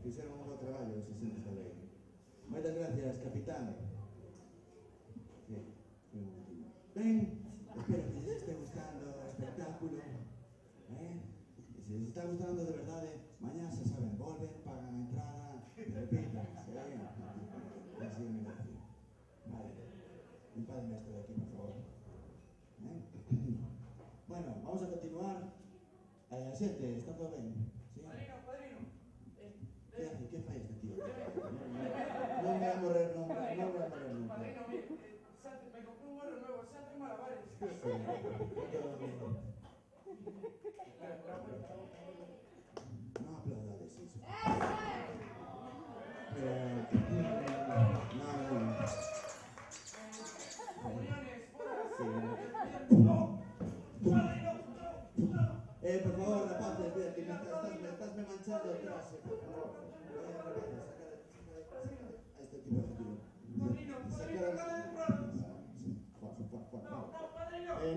fixeron un bo traballo os asentes da lei. Moitas gracias, capitán. Sí, un momentino. Ben, espero que les esté gustando o espectáculo. E se les está gustando de verdade, mañá xa saben, volven, pagan a entrada, e repitan, sí. Así é negocio. Vale, limpadme esto de aquí, por favor. Bueno, vamos a continuar. Xente, está todo ben? Sí? Padrino. Que hace? Que fai este tío? Non vai a morrer nunca, non vai a morrer nunca. Padrino, me compré un vuelo nuevo, xa ten malabares. Sí, todo bien. No aplaudades eso. No. Comuniones, bodas. Sí. Por favor, rapaces, mira, que me estás manchando el traje, por favor. Rapaces, saca a este tipo de tío. Padrino, acaba de entrar.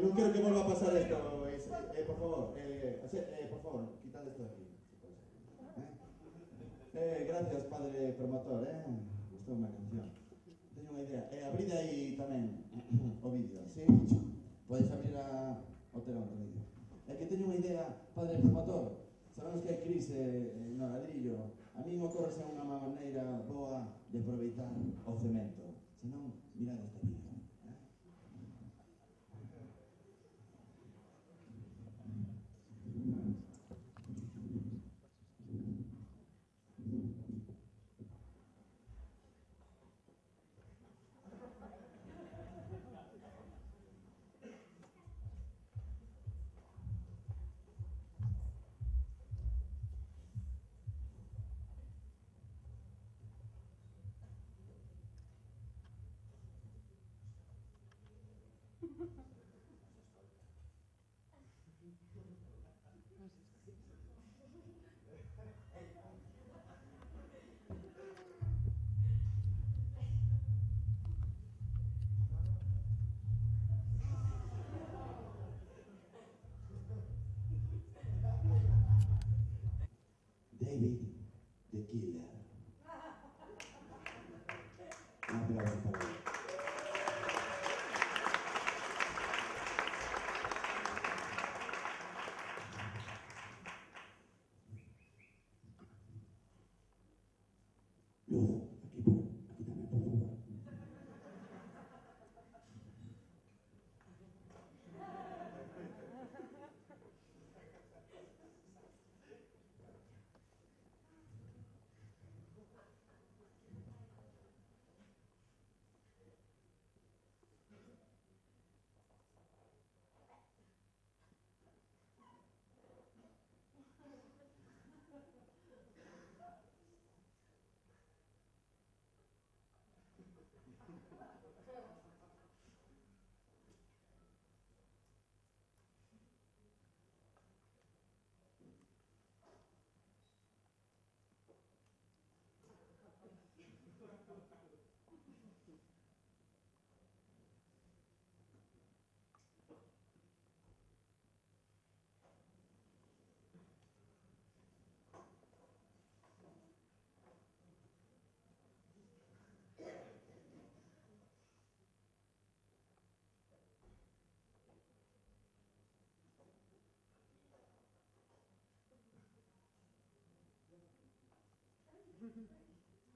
No quiero que vuelva a pasar esto, por favor, quitad esto de aquí. Gracias, padre promotor, gustou unha canción. Teño unha idea, abrid aí tamén o vídeo, sí? Podes abrir o telón do vídeo. É que teño unha idea, padre promotor. Sabemos que hai crise no ladrillo. A min ocorrese unha maneira boa de aproveitar o cemento. Se non, mirad este vídeo. David the Killer. Un aplauso para él. Luz, aquí también, por favor.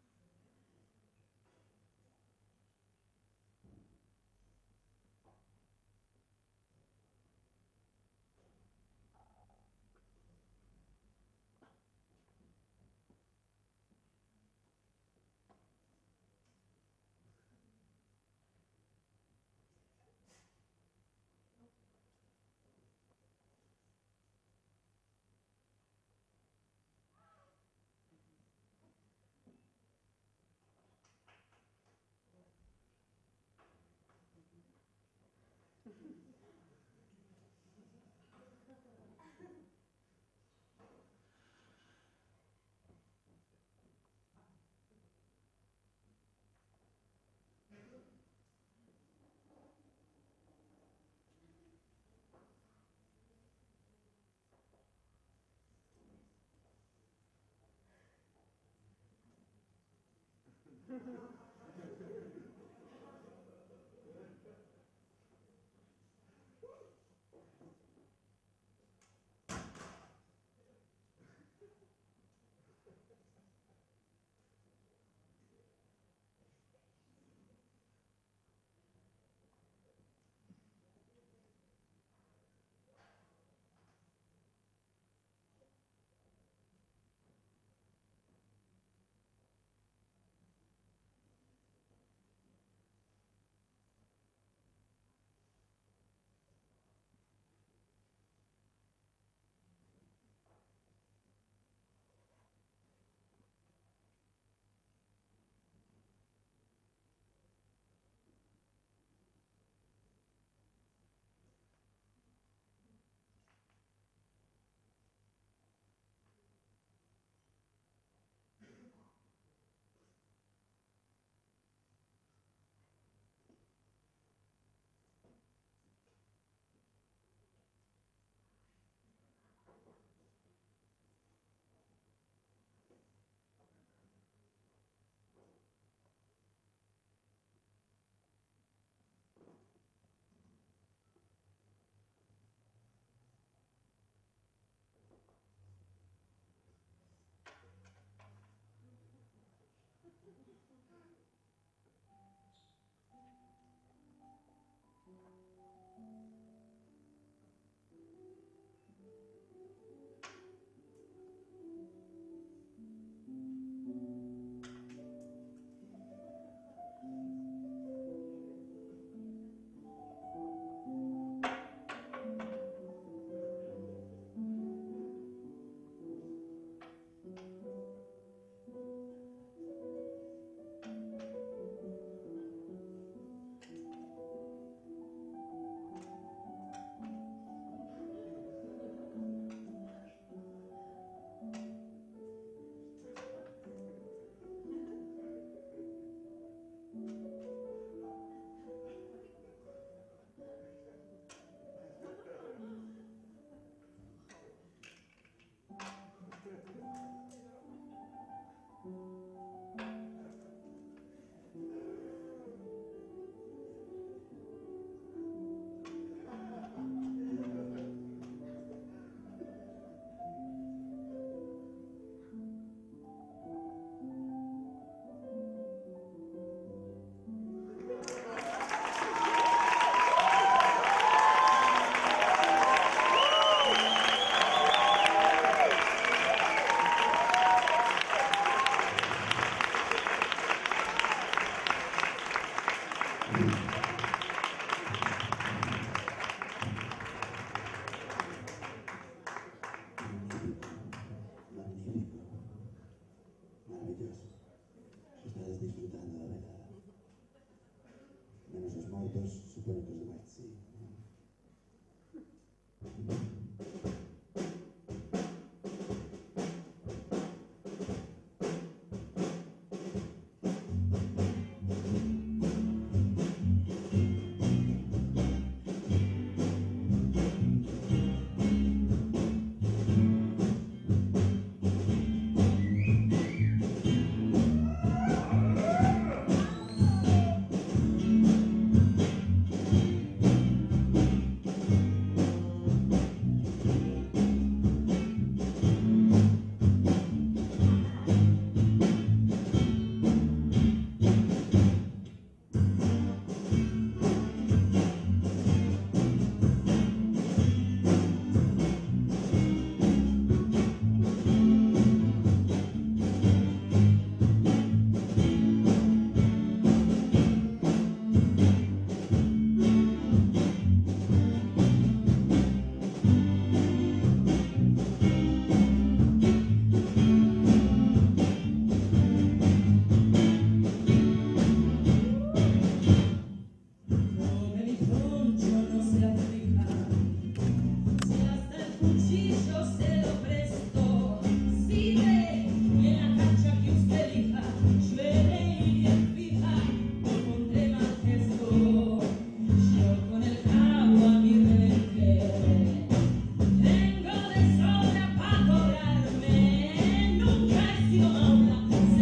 Se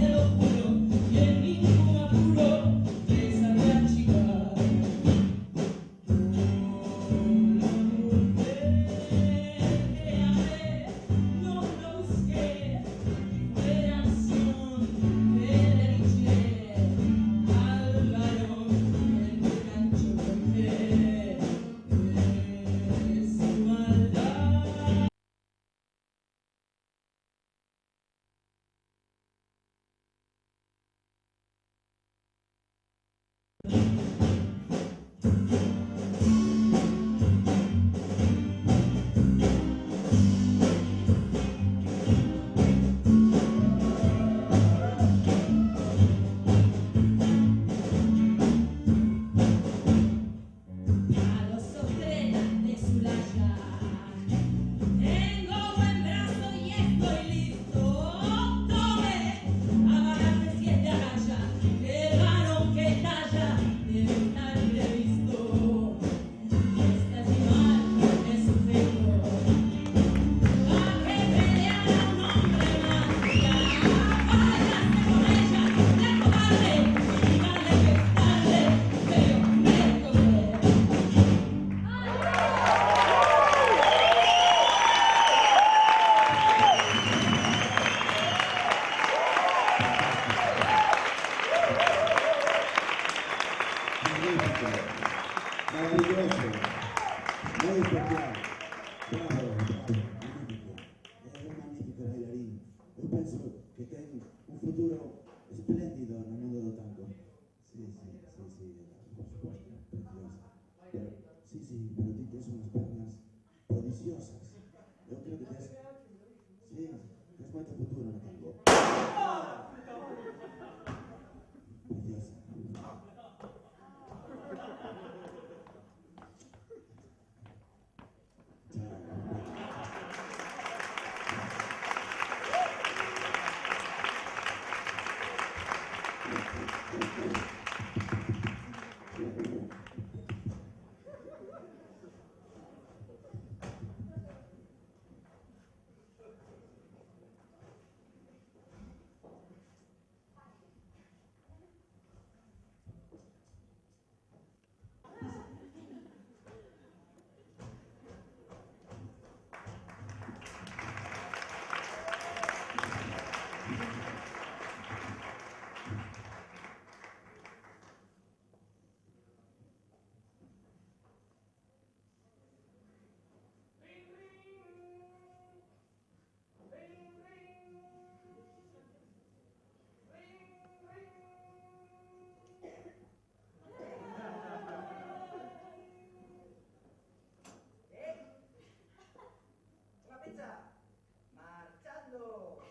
lo juro, que ningún fecha. Marchando.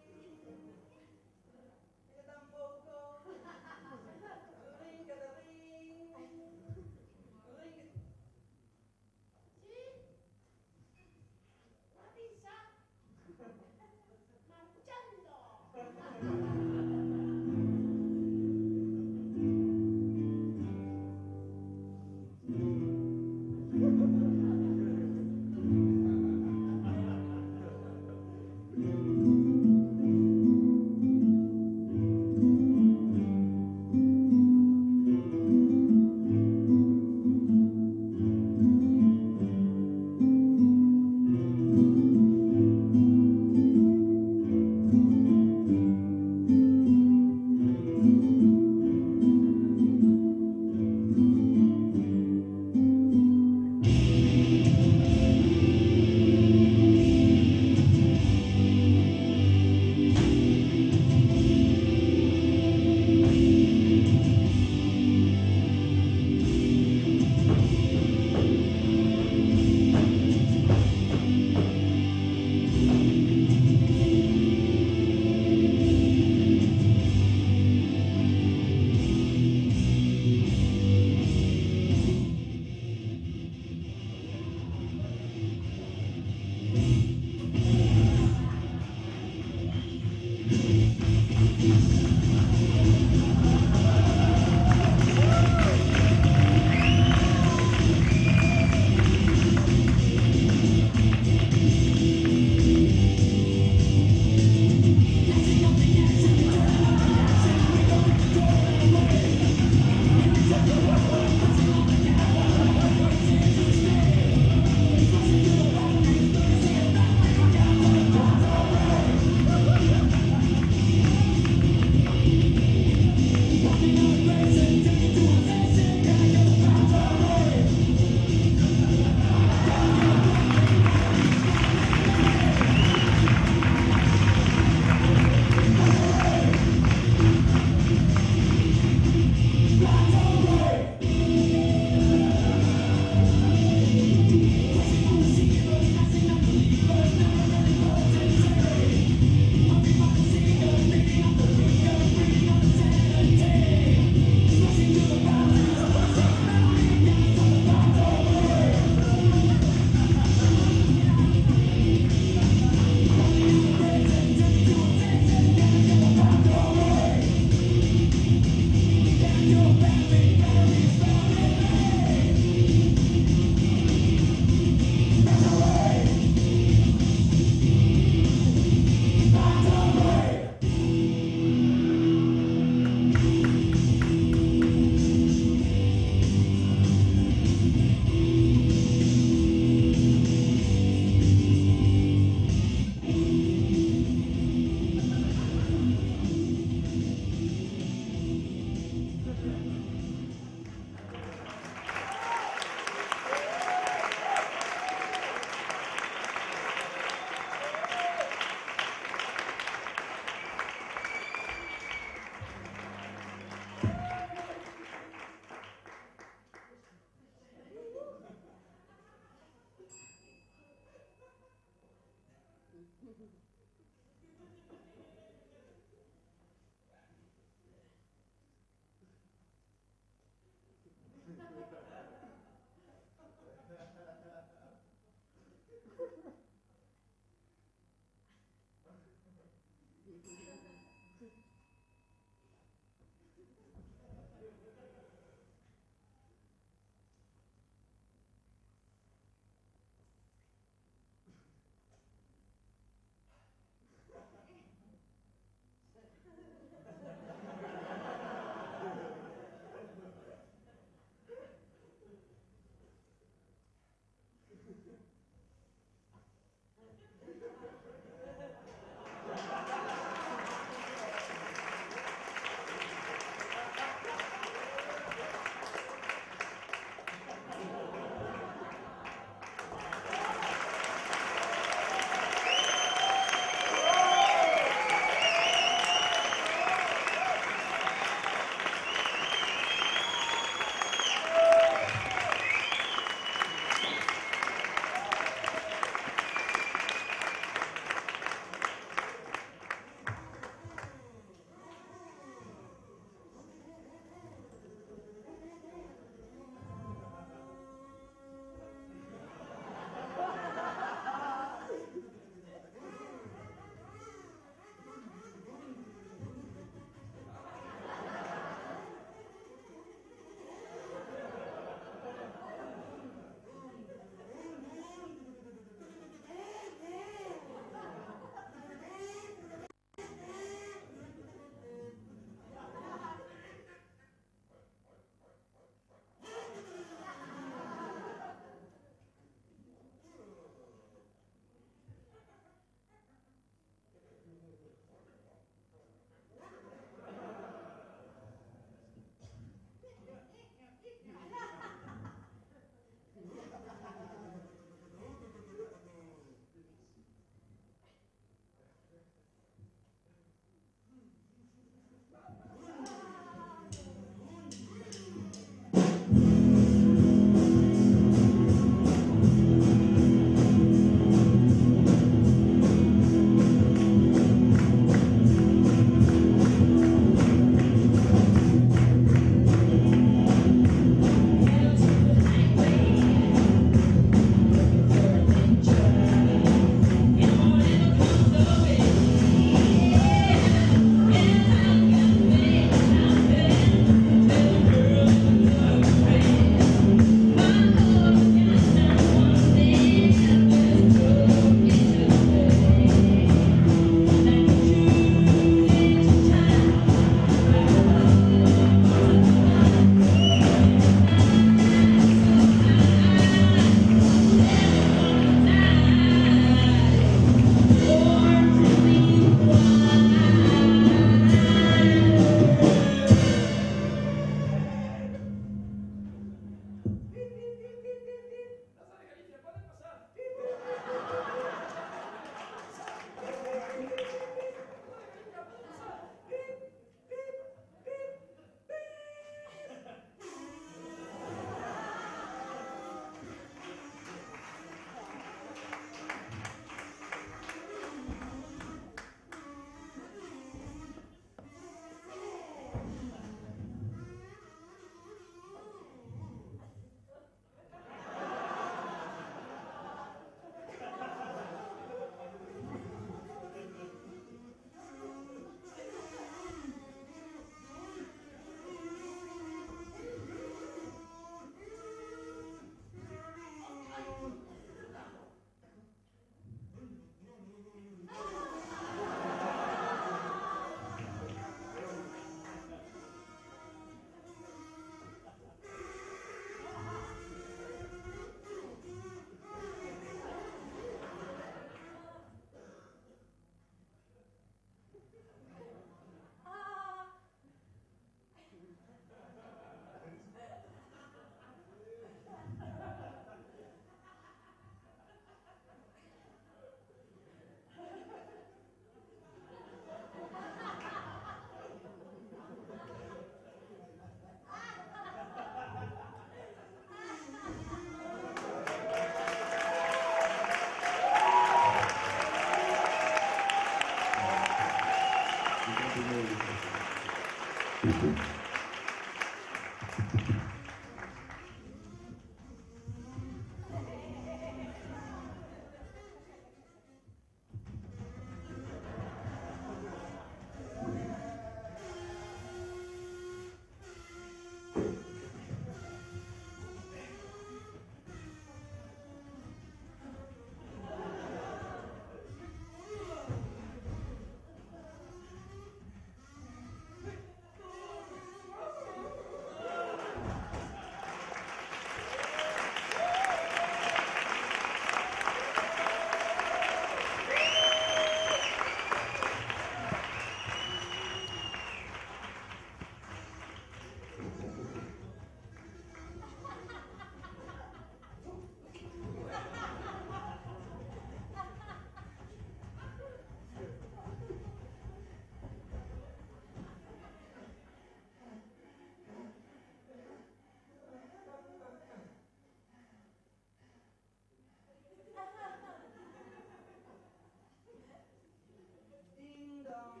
Ding dong.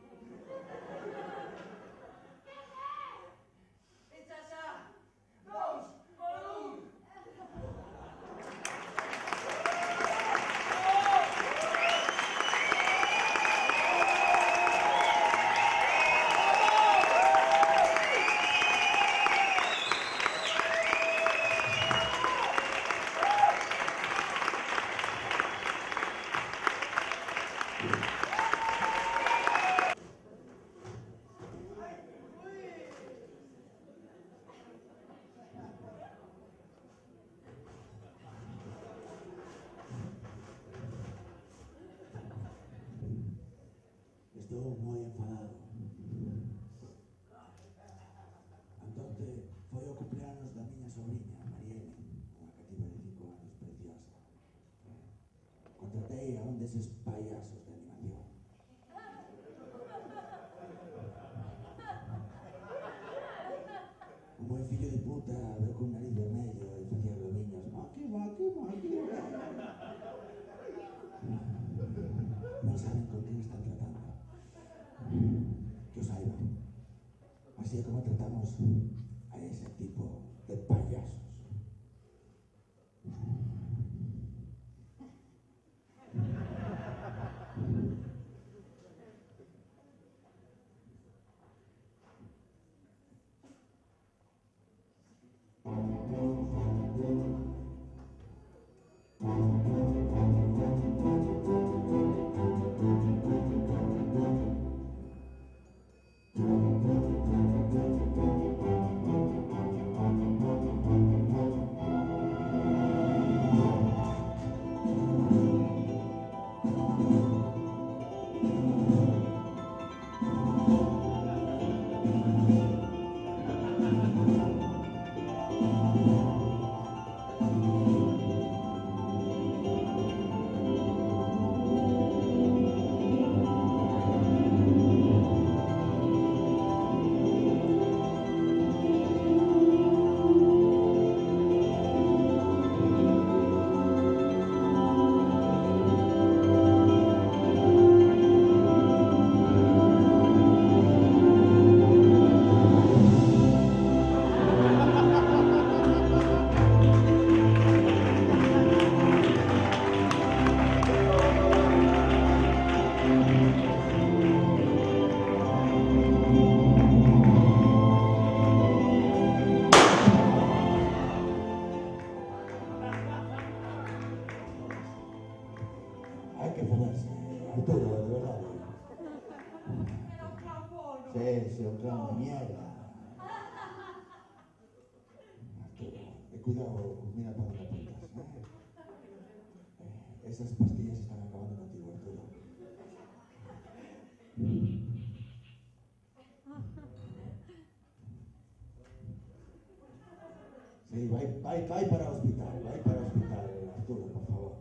Ijazah. Bos, kolong. Estou moi enfadado. Antonte foi o cumpleanos da miña sobriña, Marielle, unha cativa de 5 anos preciosa. Contratei a un deses payasos de animación. O moi fillo de puta veu con nariz vermello e facía globiños. Maki, maki, maki. Non saben con quen están tratando. Que os saiban. Así é como tratamos a ese tipo de payasos. Hai que foderse, Arturo, de verdade. Era un plan bono. Sí, un clown de mierda. Arturo, cuidado, mira para donde apuntas, esas pastillas están acabando contigo, Arturo. Sí, vai para o hospital, Arturo, por favor.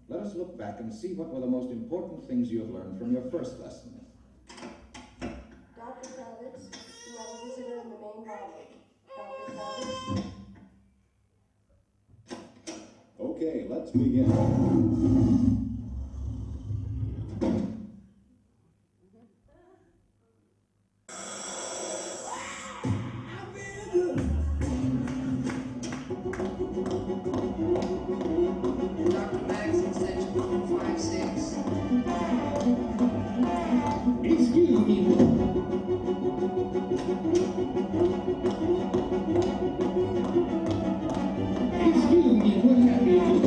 Let us look back and see what were the most important things you have learned from your first lesson. Dr. Kravitz, you have a visitor in the main lobby. Dr. Kravitz. Okay, let's begin. Dr. Max, extension 156. Excuse me. Excuse me, what happened?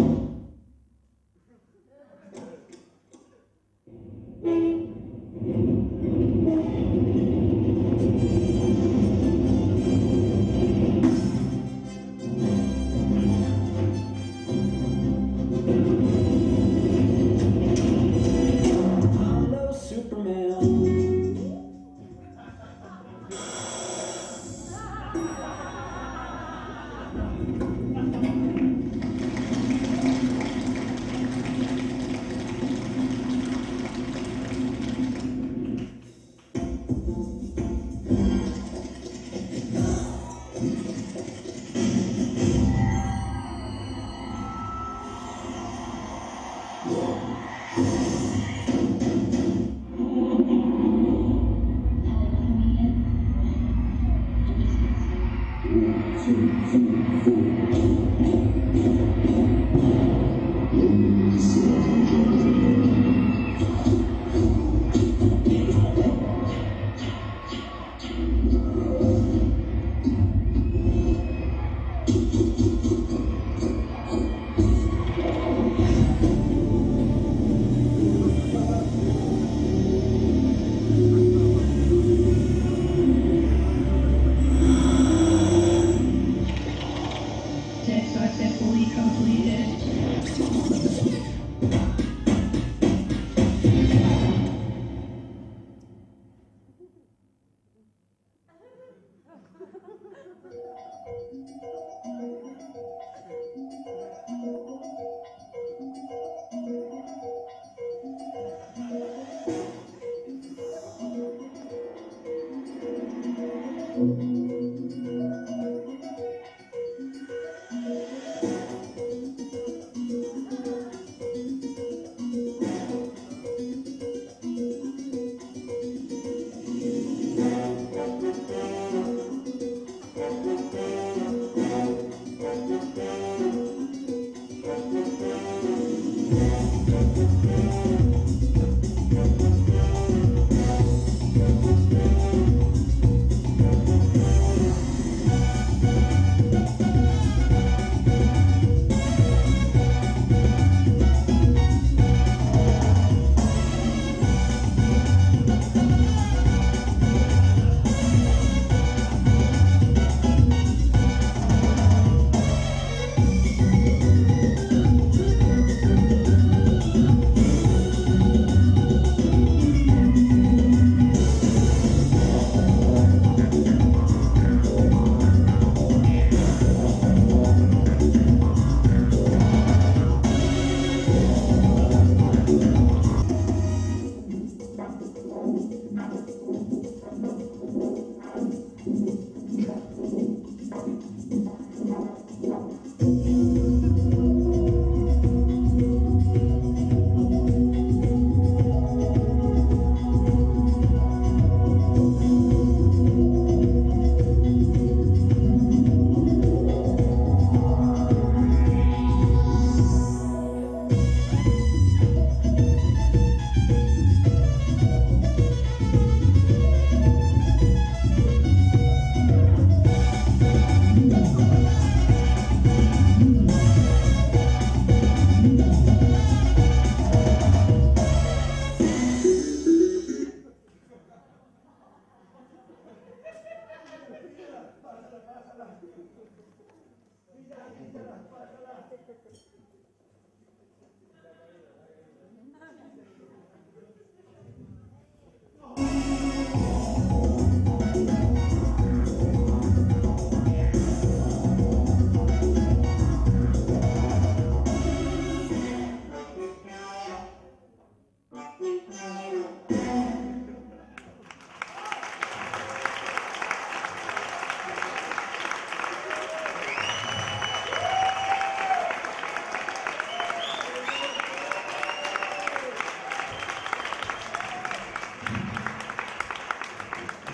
Hello, Superman. Test successfully completed.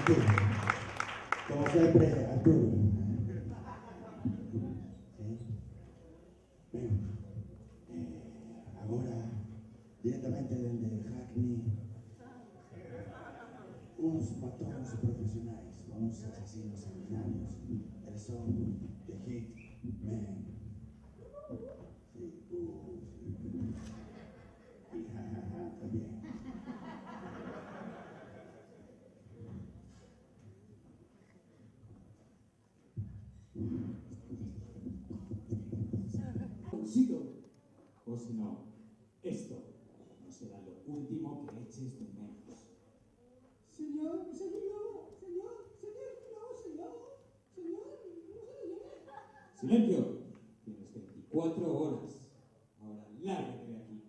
Arturo. Como siempre, Arturo. ¿Sí? Ben, agora, directamente dende Hackney, uns patóns profesionais, uns asesinos sanguinarios, eles son The Hitmen. Sí, y jajaja, también. Consigo, o si no, esto no será lo último que eches de menos. Señor, no, señor. ¡Silencio! Tienes 24 horas. Ahora lárgate de aquí.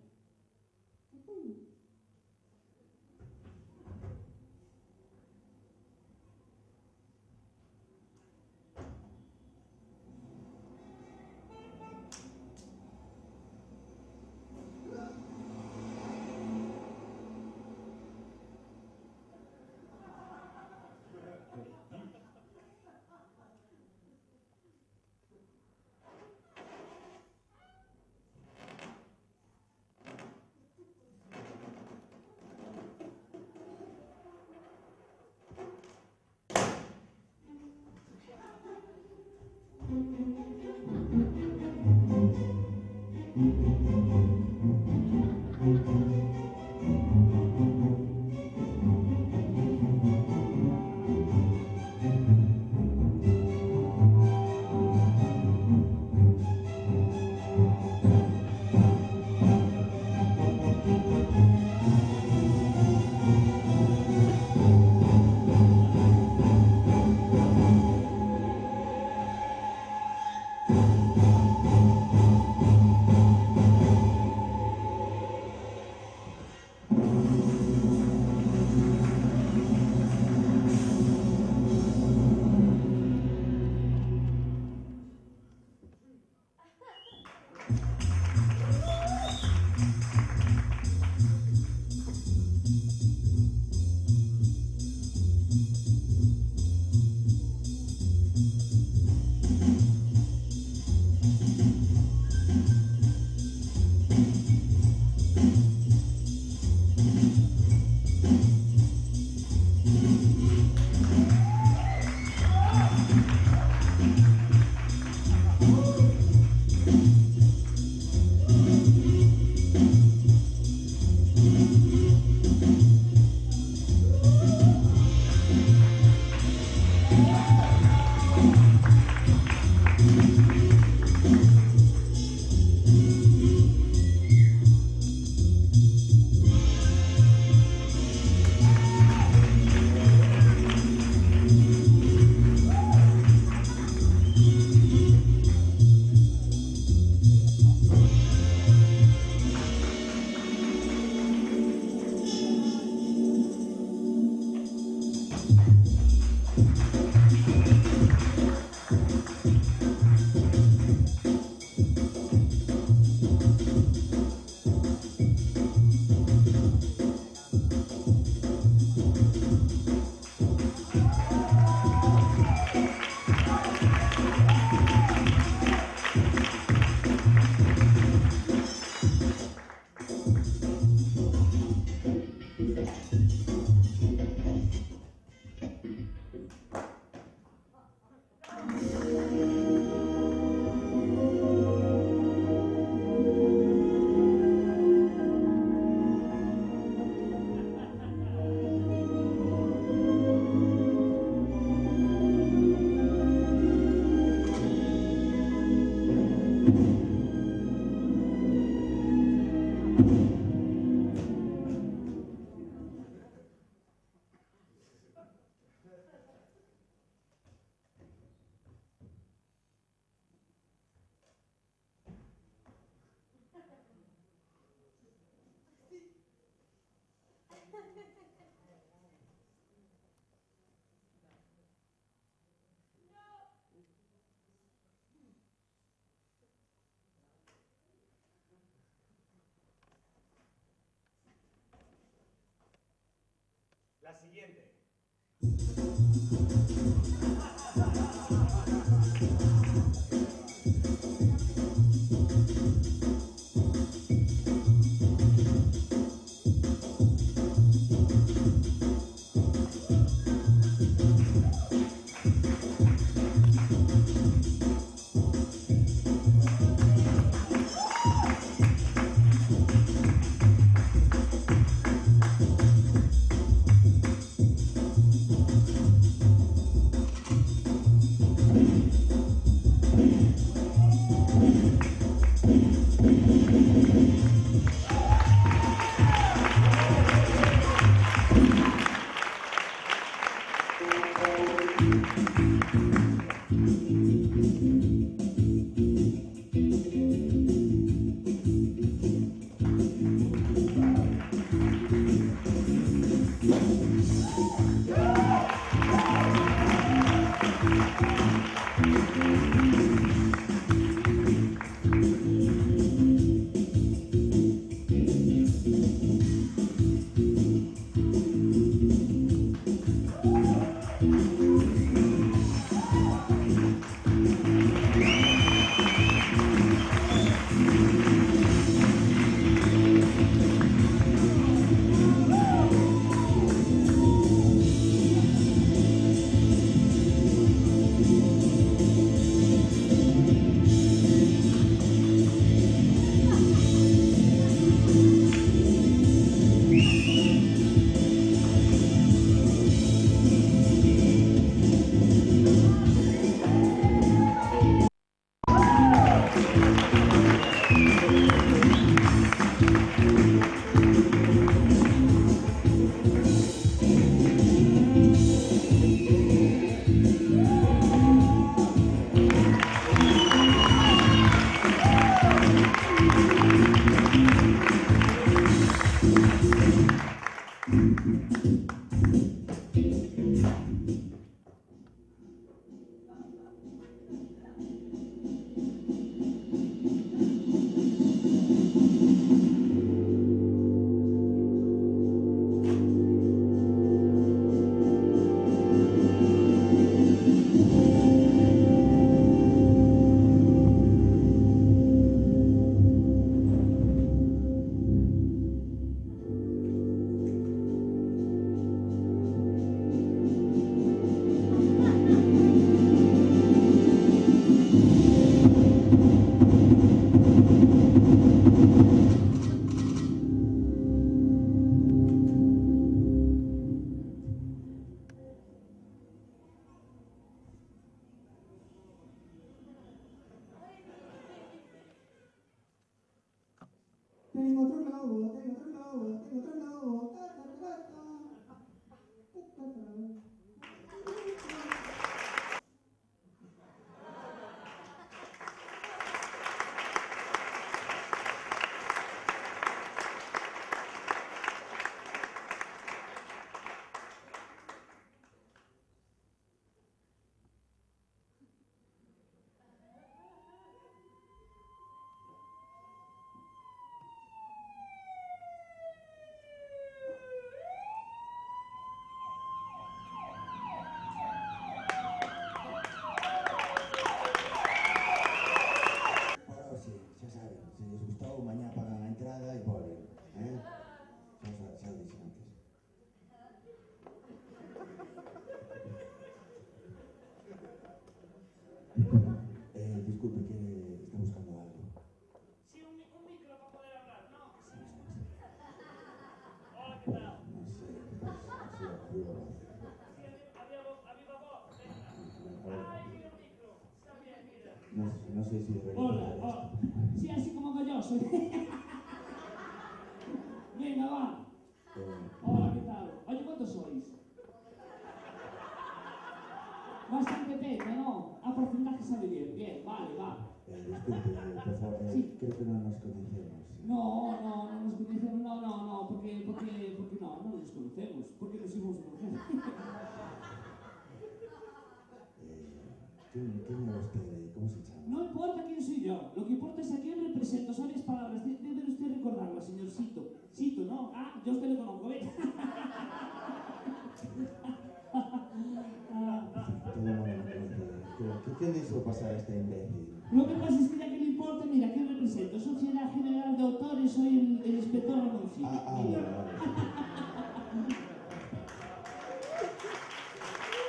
La siguiente. Tengo otro globo, tengo otro globo, tengo otro globo. Ta, ta, ta, ta. Ta, ta, ta. Bueno, sí, xa saben, se les gustou, mañá pagan a entrada e poden, xa o dixen antes. Disculpe, que está buscando algo. Sí, un micro para poder hablar, ¿no? Hola, ¿qué tal? No sé, sí, arriba. Sí, a viva voz, venga. A Ay, ver, mira el micro. Está bien, mira. no sé si debería Hola, hacer hola. esto. Sí, así como galloso. Venga, va. Hola, ¿qué tal? Oye, ¿cuántos sois? Bastante peña, ¿no? A porcentaje sale bien. Bien, vale, va. Disculpe, por favor, Sí. creo que no nos conocemos. No nos conocemos, no, porque no nos conocemos, porque nos íbamos a conocer. ¿Quién era usted? ¿Cómo se llama? No importa quién soy yo, lo que importa es a quién represento, ¿sabes palabras? Debe usted recordarla, señor Sito. Sito, ¿no? Ah, yo a usted le conozco, ¿ves? Todo el mundo me conoce. ¿Qué le hizo pasar a este imbécil? Lo que pasa es que ya que le importa, mira, ¿quién represento? Sociedad General de Autores, soy el inspector Ramoncillo. Vale.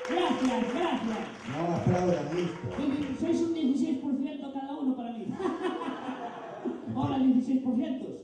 Gracias. Gracias. No aplaudan esto. Sois un 16% cada uno para mí. Hola, 16%.